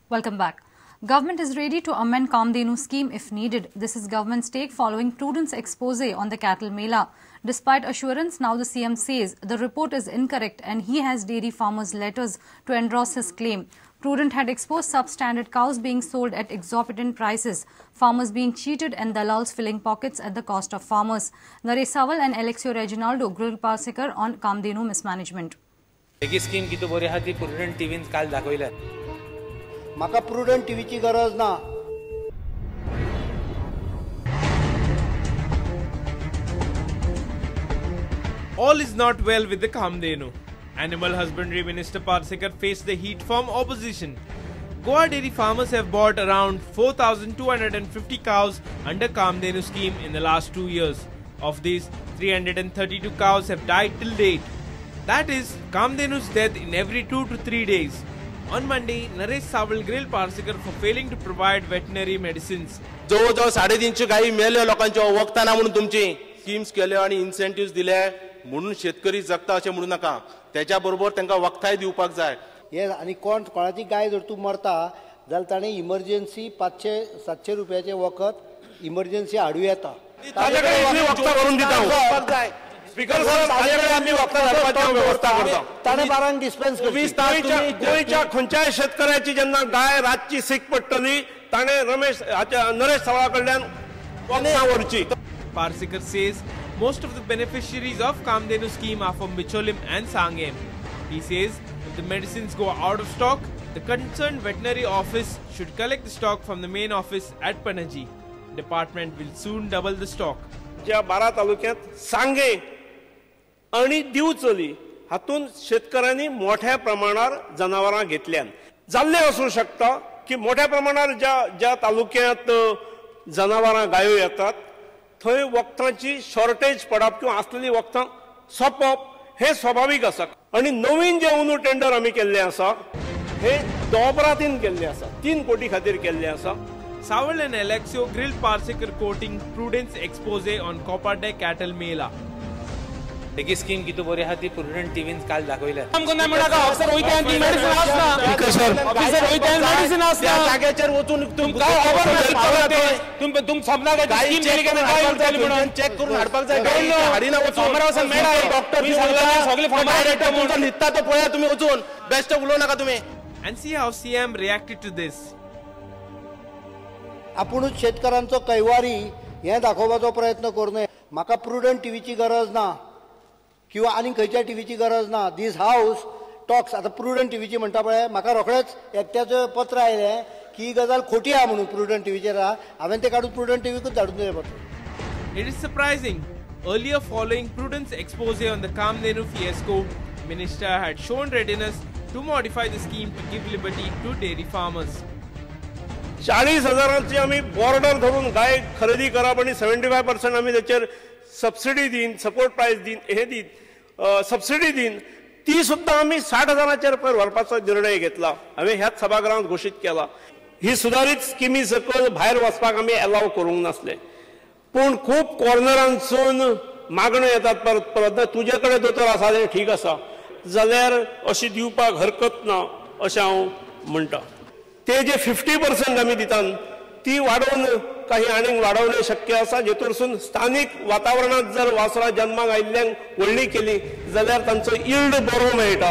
Welcome back. Government is ready to amend Kaamdhenu scheme if needed. This is government's take following Prudent's expose on the cattle mela. Despite assurance, now the CM says the report is incorrect and he has dairy farmers' letters to endorse his claim. Prudent had exposed substandard cows being sold at exorbitant prices, farmers being cheated and dalals filling pockets at the cost of farmers. Naresh Sawal and Alexio Reginaldo grilled Parsekar on Kaamdhenu mismanagement. Scheme की तो बरी हाती prudent टीव्हीन काल दाखवल्या. माका prudent टीव्हीची गरज ना. All is not well with the Kaamdhenu. Animal Husbandry Minister Parsekar faced the heat from opposition. Goa dairy farmers have bought around 4,250 cows under Kaamdhenu scheme in the last 2 years. Of these, 332 cows have died till date. That is, Kaamdhenu's death in every 2 to 3 days. On Monday, Naresh Sawal grilled Parsekar for failing to provide veterinary medicines. जवळजवळ 350 गायी मेल्यो लोकांच्यो वखदाना म्हणून तुमची schemes केल्यो आणि इन्सेंटिव्स दिले म्हणून शेतकरी जगता अशें म्हणू नाका. त्याच्या बरोबर तांकां वखदाय दिवपाक जाय. हे आणि कोणाची गाय जर तूं मरता जाल्यार ताणें इमर्जन्सी 500-700 रुपयाचे वखद इमर्जन्सी हाडूं येता. ताजेकडे आमी वखदां करून दिता. स्पीकर साहेब ताजेकडे आमी वखदां हाडपाची व्यवस्था करता. ताणें बारांक डिस्पेन्स करता. गोंयच्या खंयच्याय शेतकऱ्याची जेन्ना गाय रातची सीक पडटली ताणें नरेश सवाळा कडल्यान वखदां व्हरची. Parsekar says most of the beneficiaries of Kaamdhenu scheme are from Bicholim and Sangem. He says if the medicines go out of stock, the concerned veterinary office should collect the stock from the main office at Panaji. Department will soon double the stock. ज्या 12 तालुक्यांत सांगे आणि दिवचली हातून शेतकऱ्यांनी मोठ्या प्रमाणावर जनावरां घेतल्यान जाल्ले असू शकता की मोठ्या प्रमाणावर ज्या तालुक्यांत जनावरां गायो येतात थंय वखदांची शॉर्टेज पडप किंवा असलेली वखदां सोंपप हे स्वाभाविक आसा. आणि नवीन जे अंदू टेंडर आमी केल्ले आसा हे दोबरातीन केल्ले आसा 3 कोटी खातीर केल्ले आसा. Sawal and Alexio grilled Parsekar quoting Prudent's expose on Copper Day cattle mela. Scheme की तो बरी हाती प्रुडंट टीव्हीन काल दाखवल्या. आमकां नाही म्हणा का ऑफिसर वयता ती मेडिसिन आसना. ऑफिसर वयता मेडिसिन आसना. जाग्याचेर वचून तुमकां खबर ना. तुम सपना काय स्कीम केली काय काय म्हणून चेक करून हाडपाक जाय. हाडीना वचून सोमवारासन मेळा डॉक्टर सगळे फॉर्म डायरेक्टर तुमचा लिस्ता तो पळया तुम्ही वचून. बेस्ट उलोव नाका तुम्ही. And see how CM reacted to this. आपुणूच शेतकऱ्यांचो कैवारी हे दाखोवपाचो प्रयत्न करूं नये. म्हाका प्रुडंट टीव्हीची गरज ना किंवा आनी खंयच्या टीव्हीची गरज ना. दीस हाऊस टॉक्स आतां प्रुडंट टीव्हीची म्हणटा पळय म्हाका रोखडेंच एकट्याचें पत्र आयलें की ही गजाल खोटी आहा म्हणून प्रुडंट टीव्हीचेर हांवें तें काडून प्रुडंट टीव्हीकूच धाडून दिलें पत्र. It is surprising. Earlier, following Prudent's expose on the Kaamdhenu fiasco, Minister had shown readiness to modify the scheme to give liberty to dairy farmers. 40,000ची आम्ही बॉर्डर धरून गाय खरेदी करप आणि 75% आम्ही त्याचेर सबसिडी दिन सपोर्ट प्राइस दिन हे दिन सबसिडी दिन ती सुद्धा आम्ही 60,000चेर व्हरपाचो निर्णय घेतला. हांवें ह्याच सभागृहांत घोषित केला. ही सुधारित स्किमी सकयल भायर वचपाक आमी अलाव करूंक नासले. पूण खूब कॉर्नरांसून मागण्यो येतात परत परत तुजे कडेन दोतोर आसा तें ठीक आसा जाल्यार अशी दिवपाक हरकत ना अशें हांव म्हणटा. ते जे 50% आमी दितात ती वाडोवन काही आनीक वाडवणे शक्य आसा. जेतूरसून स्थानिक वातावरणात जर वासरां जन्माक आयिल्ल्यांक व्हडली केली जाल्यार तांचो यील्ड बरो मेळटा.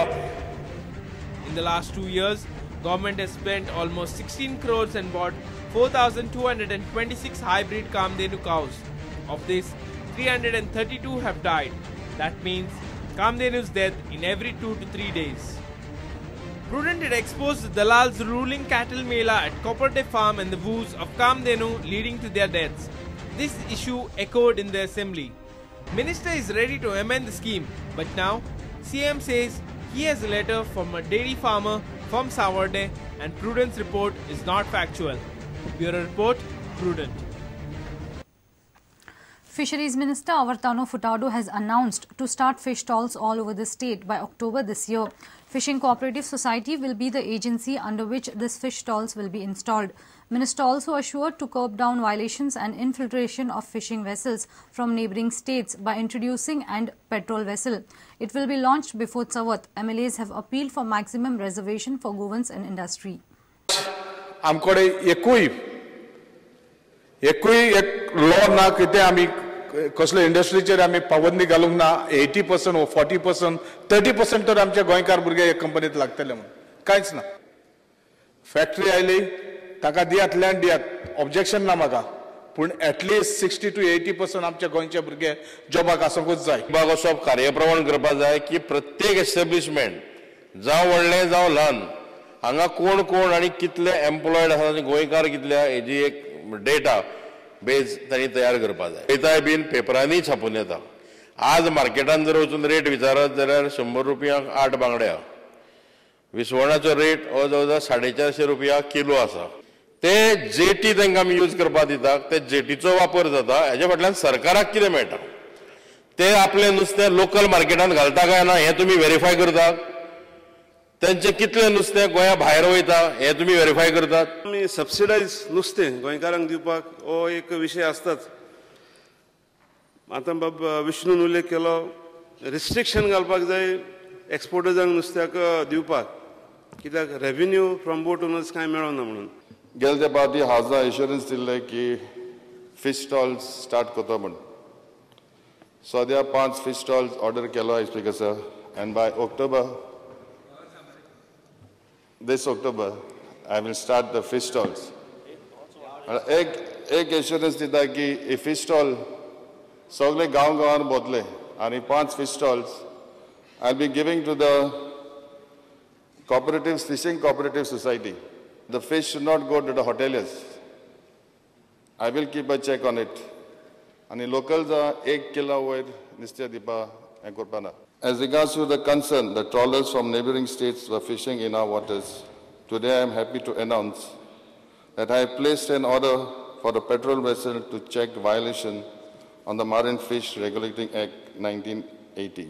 In the last 2 years, government has spent almost 16 crores and bought 4,226 hybrid Kaamdhenu cows. Of this, 332 have died. That means Kaamdhenu's death in every 2 to 3 days. Prudent had exposed the Dalal's ruling cattle mela at Copper Day Farm and the woos of Kaamdhenu leading to their deaths. This issue echoed in the assembly. Minister is ready to amend the scheme, but now CM says he has a letter from a dairy farmer from Savarde and Prudent's report is not factual. Bureau Report, Prudent. Fisheries Minister Avartano Furtado has announced to start fish stalls all over the state by October this year. Fishing Cooperative Society will be the agency under which these fish stalls will be installed. Minister also assured to curb down violations and infiltration of fishing vessels from neighbouring states by introducing and petrol vessel. It will be launched before Chavath. MLAs have appealed for maximum reservation for governance and industry. आमकडे एकूय एक law ना कितें आमी कसले इंडस्ट्रीचेर आमी पाबंदी घालूंक ना 80% व 40% 30% तर आमचे गोंयकार भुरगे हे कंपनीत लागतले म्हणून कांयच ना. फॅक्टरी आयली ताका दियात लँड दियात ऑब्जेक्शन ना म्हाका, पूण एटलिस्ट 60 to 80% आमचे गोंयचे भुरगे जॉबाक आसूंकूच जाय. विभाग असो कार्यप्रमाण करपाक जाय की प्रत्येक एस्टॅब्लिशमेंट जावं व्हडलें जावं ल्हान हांगा कोण कोण आनी कितले एम्प्लॉयड आसा आनी गोंयकार कितले हेजी एक डेटा बेज तांणी तयार करपाक जाय. पळयताय बीन पेपरांनी छापून येता. आज मार्केटान जर वचून रेट विचारत जाल्यार 100 रुपयांक 8 बांगड्या. विसवणाचो रेट हो जवळ 450 रुपया किलो आसा. ते जेटी तांकां आमी यूज करपाक दितात, ते जेटीचो वापर जाता. हेजे फाटल्यान सरकाराक कितें मेळटा? ते आपलें नुस्तें लोकल मार्केटान घालता काय ना हें तुमी व्हेरीफाय करतात. त्यांचे कितले नुस्तें गोंया भायर वयता हें तुमी व्हेरीफाय करतात. आमी सबसिडायज नुस्तें गोंयकारांक दिवपाक हो एक विशय आसताच. आतां बाब विष्णून उल्लेख केलो, रिस्ट्रिक्शन घालपाक जाय एक्सपोर्टर्सांक नुस्त्याक दिवपाक, कित्याक रेव्हेन्यू फ्रॉम बोट ओनर्स कांय मेळना म्हणून. गेल्या त्या पावटी हावजां एश्युरन्स दिल्ले की फिश स्टॉल्स स्टार्ट करता म्हणून. सद्या 5 फिश स्टॉल्स ऑर्डर केलो आय स्पीक आसा, and by this October I will start the fish stalls. एक एश्युरन्स दिता की ही फिश स्टॉल सगळे गांवान बोतले आनी 5 fish stalls I'll be giving to the cooperatives, fishing cooperative society. The fish should not go to the hoteliers. I will keep a check on it. And locals are 1 kilo वयर नुस्तें दिवपा हें करपा ना. As regards to the concern, the trawlers from neighboring states were fishing in our waters. Today I am happy to announce that I have placed an order for the patrol vessel to check violation on the Marine Fish Regulating Act 1980.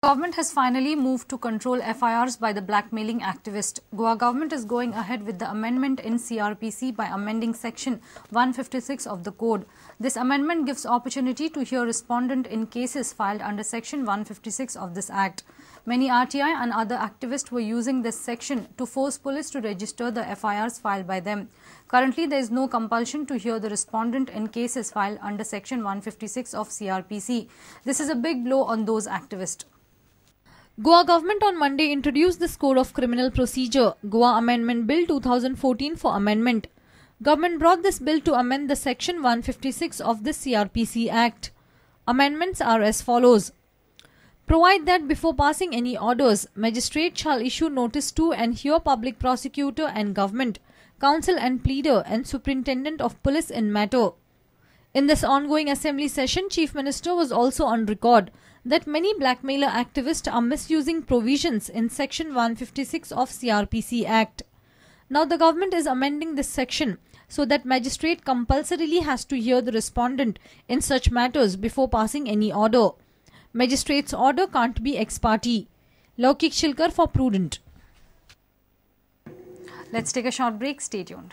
Government has finally moved to control FIRs by the blackmailing activist. Goa government is going ahead with the amendment in CRPC by amending section 156 of the code. This amendment gives opportunity to hear respondent in cases filed under section 156 of this act. Many RTI and other activists were using this section to force police to register the FIRs filed by them. Currently, there is no compulsion to hear the respondent in cases filed under section 156 of CRPC. This is a big blow on those activists. Goa government on Monday introduced this Code of Criminal Procedure, Goa Amendment Bill 2014 for amendment. Government brought this bill to amend the section 156 of the CRPC Act. Amendments are as follows. Provide that before passing any orders, magistrate shall issue notice to and hear public prosecutor and government, counsel and pleader and superintendent of police in matter. In this ongoing assembly session, Chief Minister was also on record that many blackmailer activists are misusing provisions in section 156 of CRPC Act. Now the government is amending this section so that magistrate compulsorily has to hear the respondent in such matters before passing any order. Magistrate's order can't be ex parte. Laukik Shilkar for Prudent. Let's take a short break. Stay tuned.